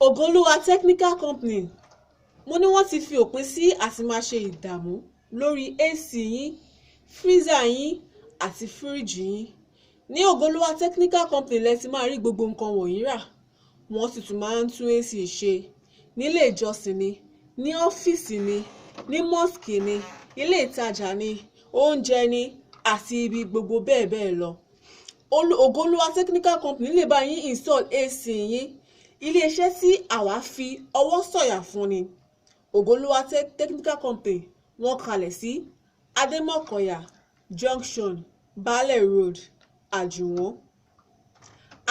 Ògolúwa Technical Company mo ní wọ́n ti fi òpin sí àti máa ṣe ìdààmú lórí AC yín, freezer yín àti fíríjì yín. Ní Ògolúwa Technical Company lẹ ti máa rí gbogbo nǹkan wọ̀nyí rà. Wọ́n sì tún máa ń tún AC ṣe nílé ìjọsìn ni, ní ọ́fíìsì ni, ní mọ́sìkì ni, ilé ìtajà ni, oúnjẹ ni àti ibi gbogbo bẹ́ẹ̀ bẹ́ẹ̀ lọ. Ògolúwa Technical Company lè bá yín install AC yín. Ilé-iṣẹ́ tí àwa fi ọwọ́ sọ̀yà fún ni. Ògolúwa Technical Company wọ́n kalẹ̀ sí Adémọ́kọ̀yà Junction, Baálẹ̀ Road, Àjùwọ̀n.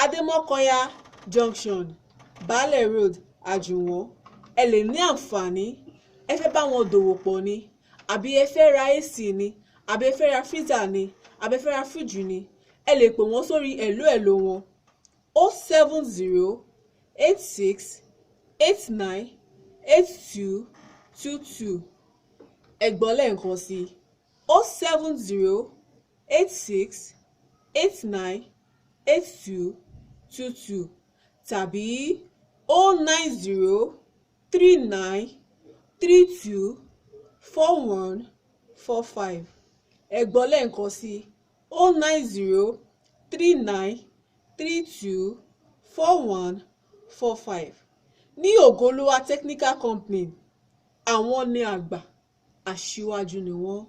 Adémọ́kọ̀yà Junction, Baálẹ̀ Road, Àjùwọ̀n. Ẹ lè ní àǹfààní, ẹ fẹ́ bá wọn dòwò pọ̀ ni, àbí ẹ fẹ́ ra AC ni, àbí ẹ fẹ́ ra freezer ni, àbí ẹ fẹ́ ra fíríjì ni. Ẹ lè pè wọ́n sórí ẹ̀lò wọn 07086898222. Ẹ gbọ́ lẹ́ẹ̀kan sí 07086898222 tàbí 09039324145. Ẹ gbọ́ lẹ́ẹ̀kan sí 09039324145. Ní Ògolúwa Technical Company, àwọn ni àgbà, aṣíwájú ni wọ́n.